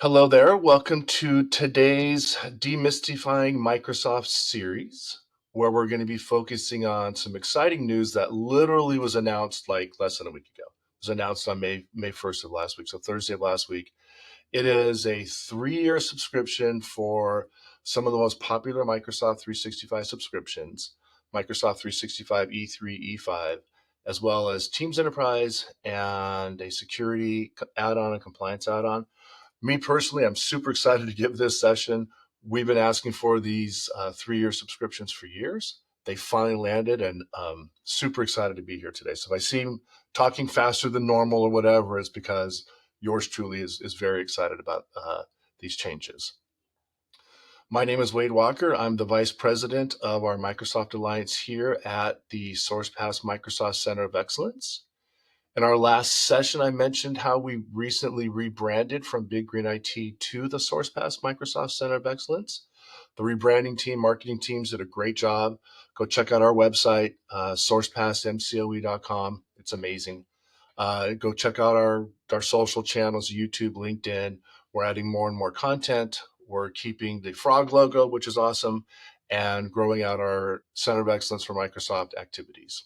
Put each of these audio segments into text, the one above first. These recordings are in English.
Hello there. Welcome to today's Demystifying Microsoft series, where we're going to be focusing on some exciting news that literally was announced like less than a week ago. It was announced on May 1st of last week, so Thursday of last week. It is a 3-year subscription for some of the most popular Microsoft 365 subscriptions, Microsoft 365 E3, E5, as well as Teams Enterprise and a security add-on and compliance add-on. Me personally, I'm super excited to give this session. We've been asking for these 3-year subscriptions for years. They finally landed, and super excited to be here today. So if I seem talking faster than normal or whatever, it's because yours truly is very excited about these changes. My name is Wade Walker. I'm the Vice President of our Microsoft Alliance here at the Sourcepass Microsoft Center of Excellence. In our last session, I mentioned how we recently rebranded from Big Green IT to the Sourcepass Microsoft Center of Excellence. The rebranding team, marketing teams did a great job. Go check out our website, sourcepassmcoe.com. It's amazing. Go check out our social channels, YouTube, LinkedIn. We're adding more and more content. We're keeping the frog logo, which is awesome, and growing out our Center of Excellence for Microsoft activities.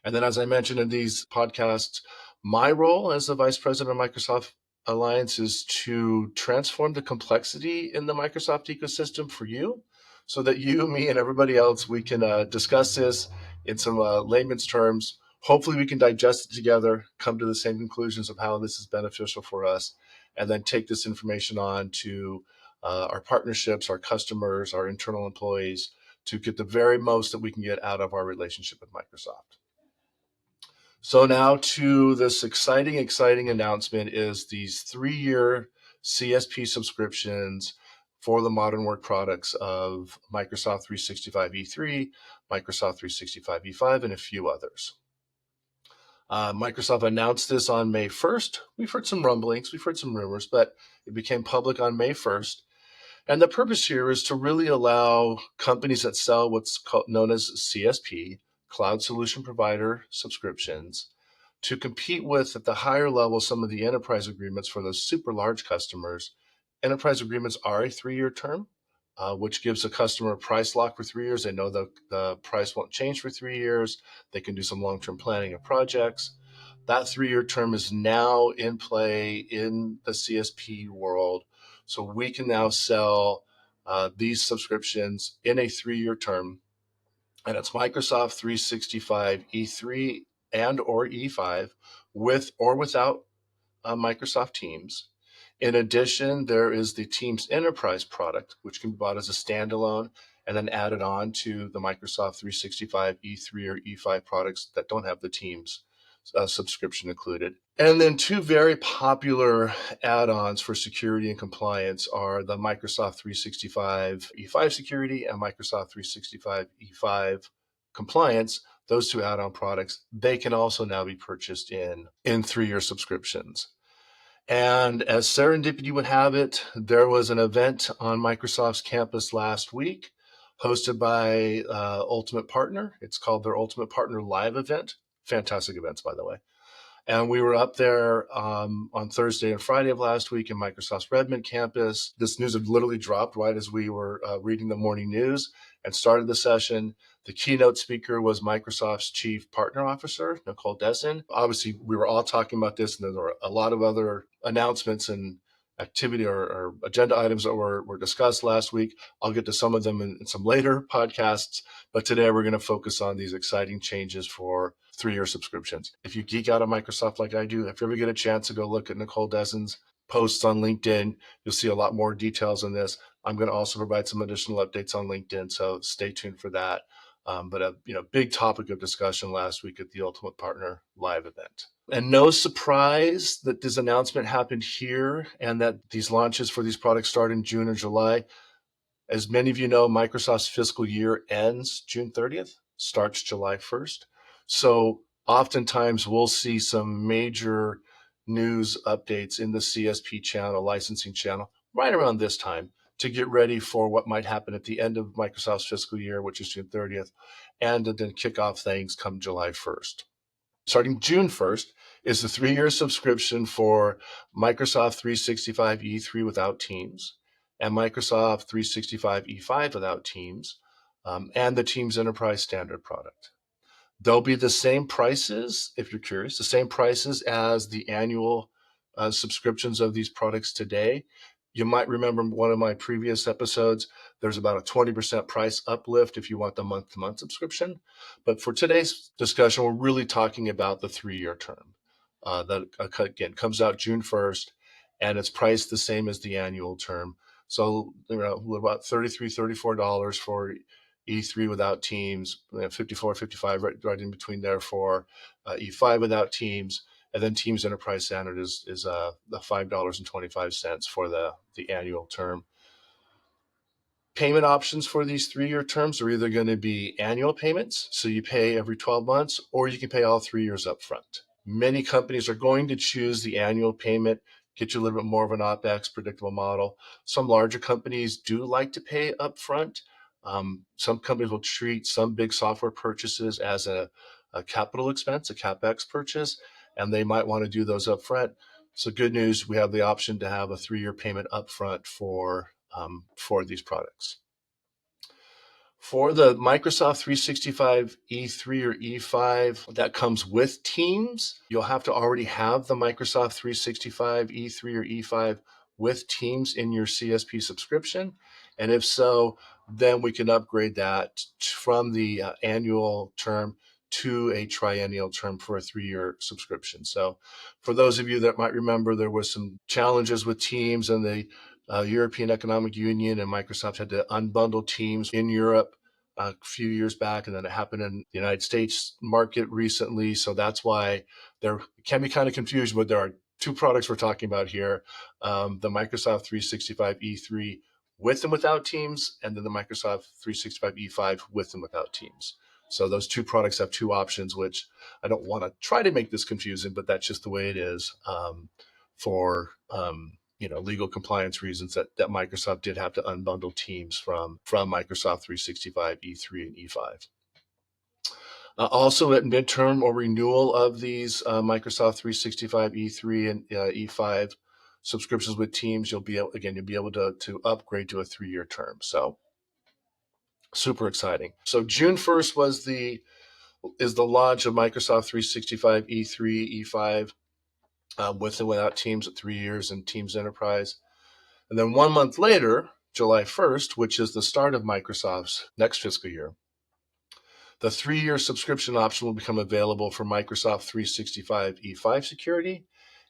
And then, as I mentioned in these podcasts, my role as the Vice President of Microsoft Alliance is to transform the complexity in the Microsoft ecosystem for you so that you, me, and everybody else, we can discuss this in some layman's terms. Hopefully, we can digest it together, come to the same conclusions of how this is beneficial for us, and then take this information on to our partnerships, our customers, our internal employees to get the very most that we can get out of our relationship with Microsoft. So now to this exciting announcement is these 3-year CSP subscriptions for the modern work products of Microsoft 365 E3, Microsoft 365 E5, and a few others. Microsoft announced this on May 1st. We've heard some rumblings, we've heard some rumors, but it became public on May 1st. And the purpose here is to really allow companies that sell what's known as CSP, Cloud Solution Provider subscriptions, to compete with at the higher level some of the enterprise agreements for those super large customers. Enterprise agreements are a 3-year term, which gives a customer a price lock for 3 years. They know the price won't change for 3 years. They can do some long-term planning of projects. That 3-year term is now in play in the CSP world. So we can now sell these subscriptions in a 3-year term. And it's Microsoft 365 E3 and or E5 with or without Microsoft Teams. In addition, there is the Teams Enterprise product, which can be bought as a standalone and then added on to the Microsoft 365 E3 or E5 products that don't have the Teams subscription included. And then two very popular add-ons for security and compliance are the Microsoft 365 E5 security and Microsoft 365 E5 compliance. Those two add-on products, they can also now be purchased in 3-year subscriptions. And as serendipity would have it, there was an event on Microsoft's campus last week hosted by Ultimate Partner. It's called their Ultimate Partner Live event. Fantastic events, by the way. And we were up there on Thursday and Friday of last week in Microsoft's Redmond campus. This news had literally dropped right as we were reading the morning news and started the session. The keynote speaker was Microsoft's Chief Partner Officer, Nicole Dessen. Obviously, we were all talking about this, and there were a lot of other announcements and activity or agenda items that were discussed last week. I'll get to some of them in some later podcasts, but today we're going to focus on these exciting changes for 3-year subscriptions. If you geek out on Microsoft like I do, if you ever get a chance to go look at Nicole Dessen's posts on LinkedIn, you'll see a lot more details on this. I'm going to also provide some additional updates on LinkedIn, so stay tuned for that. But a big topic of discussion last week at the Ultimate Partner Live event. And no surprise that this announcement happened here and that these launches for these products start in June or July. As many of you know, Microsoft's fiscal year ends June 30th, starts July 1st. So oftentimes we'll see some major news updates in the CSP channel, licensing channel, right around this time to get ready for what might happen at the end of Microsoft's fiscal year, which is June 30th, and to then kick off things come July 1st. Starting June 1st, is the 3-year subscription for Microsoft 365 E3 without Teams and Microsoft 365 E5 without Teams, and the Teams Enterprise Standard product. They'll be the same prices, if you're curious, the same prices as the annual subscriptions of these products today. You might remember one of my previous episodes, there's about a 20% price uplift if you want the month-to-month subscription. But for today's discussion, we're really talking about the 3-year term. That, again, comes out June 1st, and it's priced the same as the annual term. So, about $33, $34 for E3 without Teams, 54, 55 right in between there for E5 without Teams, and then Teams Enterprise Standard is the $5.25 for the annual term. Payment options for these 3-year terms are either going to be annual payments, so you pay every 12 months, or you can pay all 3 years up front. Many companies are going to choose the annual payment, get you a little bit more of an OpEx predictable model. Some larger companies do like to pay up front. Some companies will treat some big software purchases as a capital expense, a CapEx purchase, and they might want to do those up front. So good news, we have the option to have a 3-year payment up front for these products. For the Microsoft 365 E3 or E5 that comes with Teams, you'll have to already have the Microsoft 365 E3 or E5 with Teams in your CSP subscription. And if so, then we can upgrade that from the annual term to a triennial term for a 3-year subscription. So for those of you that might remember, there was some challenges with Teams, and the European Economic Union and Microsoft had to unbundle Teams in Europe a few years back, and then it happened in the United States market recently. So that's why there can be kind of confusion, but there are two products we're talking about here, the Microsoft 365 E3 with and without Teams, and then the Microsoft 365 E5 with and without Teams. So those two products have two options, which I don't want to try to make this confusing, but that's just the way it is for legal compliance reasons that Microsoft did have to unbundle Teams from Microsoft 365 E3 and E5. Also at midterm or renewal of these Microsoft 365 E3 and E5 subscriptions with Teams, you'll be able to upgrade to a 3-year term. So super exciting. So June 1st is the launch of Microsoft 365 E3, E5 with and without Teams at 3 years and Teams Enterprise. And then 1 month later, July 1st, which is the start of Microsoft's next fiscal year, the 3-year subscription option will become available for Microsoft 365 E5 security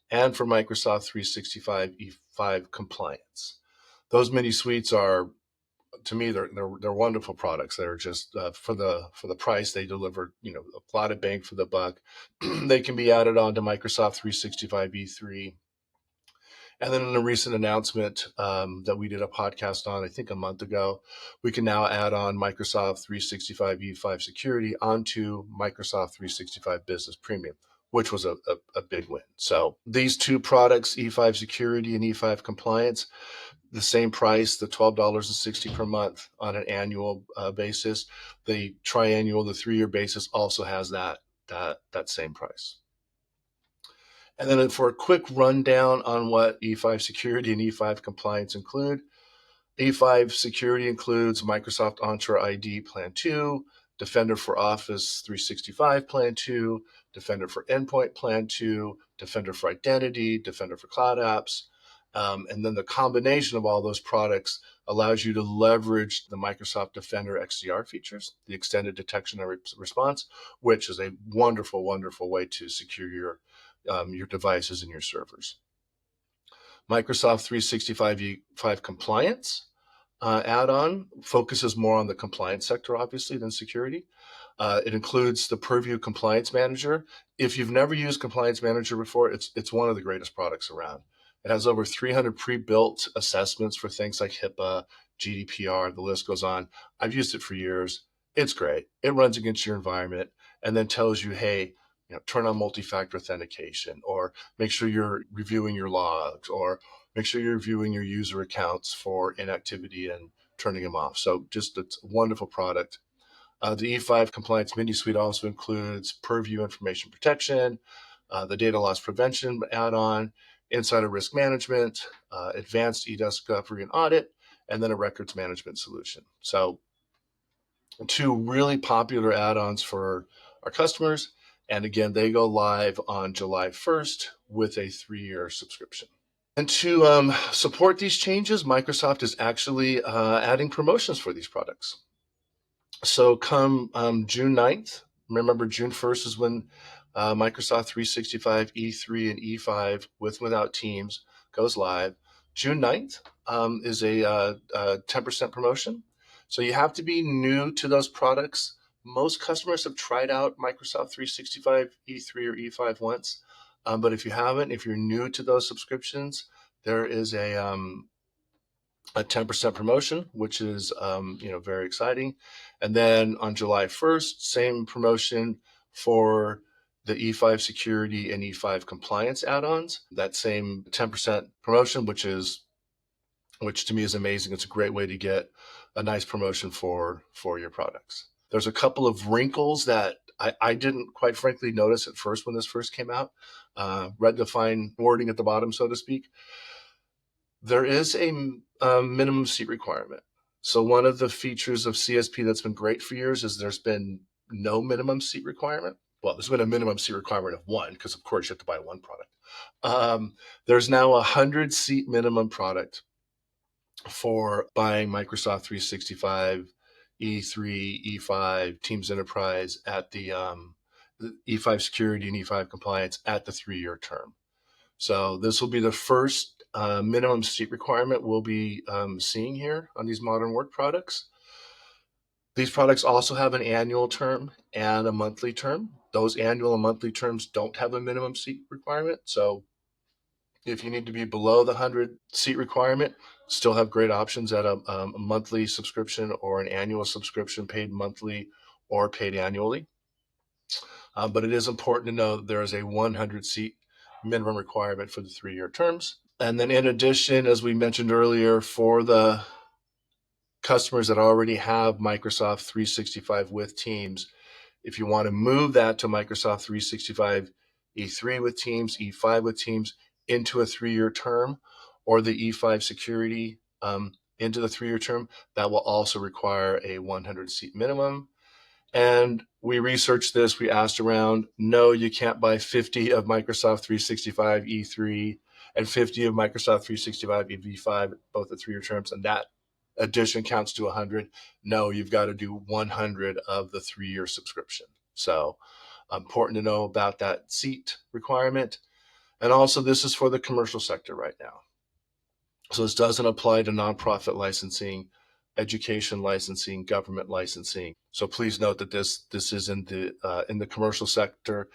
and for Microsoft 365 E5 compliance. Those mini suites are, to me, they're wonderful products. They're just for the price they deliver, a lot of bang for the buck. They can be added on to Microsoft 365 E3. And then in a recent announcement that we did a podcast on, I think a month ago, we can now add on Microsoft 365 E5 security onto Microsoft 365 Business Premium, which was a big win. So these two products, E5 security and E5 compliance, the same price, the $12.60 per month on an annual basis. The triannual, the 3-year basis, also has that same price. And then for a quick rundown on what E5 security and E5 compliance include, E5 security includes Microsoft Entra ID Plan 2, Defender for Office 365 Plan 2, Defender for Endpoint Plan 2, Defender for Identity, Defender for Cloud Apps. And then the combination of all those products allows you to leverage the Microsoft Defender XDR features, the extended detection and response, which is a wonderful, wonderful way to secure your devices and your servers. Microsoft 365 E5 compliance add-on focuses more on the compliance sector, obviously, than security. It includes the Purview Compliance Manager. If you've never used Compliance Manager before, it's one of the greatest products around. It has over 300 pre-built assessments for things like HIPAA, GDPR, the list goes on. I've used it for years. It's great. It runs against your environment and then tells you, hey, turn on multi-factor authentication, or make sure you're reviewing your logs, or make sure you're reviewing your user accounts for inactivity and turning them off. So just it's a wonderful product. The E5 Compliance Mini Suite also includes Purview Information Protection, the data loss prevention add-on, insider risk management, advanced e-discovery and audit, and then a records management solution. So two really popular add-ons for our customers. And again, they go live on July 1st with a 3-year subscription. And to support these changes, Microsoft is actually adding promotions for these products. So come June 9th, remember June 1st is when Microsoft 365 E3 and E5 with and without Teams goes live. June 9th is a 10% promotion. So you have to be new to those products. Most customers have tried out Microsoft 365 E3 or E5 once. But if you haven't, if you're new to those subscriptions, there is a 10% promotion, which is very exciting. And then on July 1st, same promotion for the E5 security and E5 compliance add-ons. That same 10% promotion, which to me is amazing. It's a great way to get a nice promotion for your products. There's a couple of wrinkles that I didn't quite frankly notice at first when this first came out. Read the fine wording at the bottom, so to speak. There is a minimum seat requirement. So one of the features of CSP that's been great for years is there's been no minimum seat requirement. Well, there's been a minimum seat requirement of one, because of course you have to buy one product. There's now a 100-seat minimum product for buying Microsoft 365, E3, E5, Teams Enterprise at the E5 security and E5 compliance at the 3-year term. So this will be the first minimum seat requirement we'll be seeing here on these modern work products. These products also have an annual term and a monthly term. Those annual and monthly terms don't have a minimum seat requirement. So if you need to be below the 100-seat requirement, still have great options at a monthly subscription or an annual subscription, paid monthly or paid annually. But it is important to know that there is a 100-seat minimum requirement for the 3-year terms. And then in addition, as we mentioned earlier, for the customers that already have Microsoft 365 with Teams, if you want to move that to Microsoft 365 E3 with Teams, E5 with Teams into a 3-year term, or the E5 security into the 3-year term, that will also require a 100-seat minimum. And we researched this, we asked around. No, you can't buy 50 of Microsoft 365 E3 and 50 of Microsoft 365 EV5, both at 3-year terms, and that addition counts to 100. No, you've got to do 100 of the 3-year subscription. So important to know about that seat requirement. And also, this is for the commercial sector right now. So this doesn't apply to nonprofit licensing, education licensing, government licensing. So please note that this is in the commercial sector.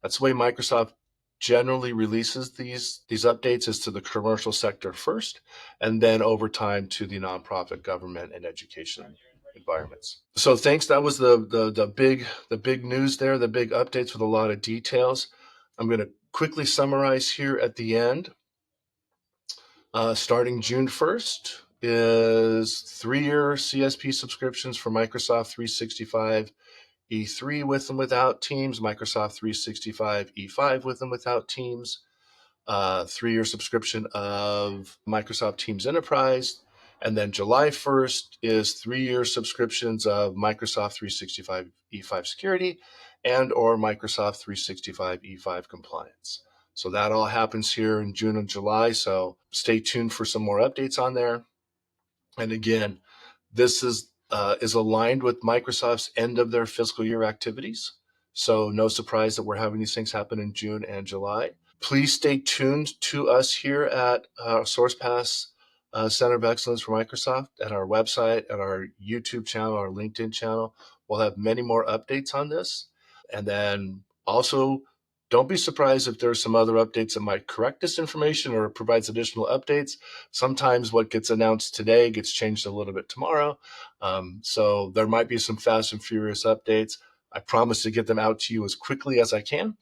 That's the way Microsoft generally releases these updates, is to the commercial sector first, and then over time to the nonprofit, government, and education environments. So thanks. That was the big news there, the big updates with a lot of details. I'm going to quickly summarize here at the end. Starting June 1st is 3-year CSP subscriptions for Microsoft 365 E3 with and without Teams, Microsoft 365 E5 with and without Teams, 3-year subscription of Microsoft Teams Enterprise, and then July 1st is 3-year subscriptions of Microsoft 365 E5 Security and or Microsoft 365 E5 Compliance. So that all happens here in June and July. So stay tuned for some more updates on there. And again, this is aligned with Microsoft's end of their fiscal year activities. So no surprise that we're having these things happen in June and July. Please stay tuned to us here at Sourcepass Center of Excellence for Microsoft, at our website, at our YouTube channel, our LinkedIn channel. We'll have many more updates on this. And then also, don't be surprised if there's some other updates that might correct this information or provides additional updates. Sometimes what gets announced today gets changed a little bit tomorrow. So there might be some fast and furious updates. I promise to get them out to you as quickly as I can.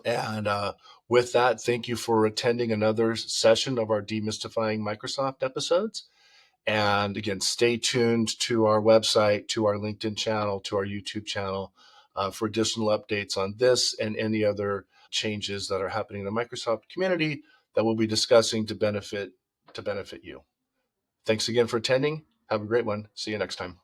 And with that, thank you for attending another session of our Demystifying Microsoft episodes. And again, stay tuned to our website, to our LinkedIn channel, to our YouTube channel for additional updates on this and any other changes that are happening in the Microsoft community that we'll be discussing to benefit you. Thanks again for attending. Have a great one. See you next time.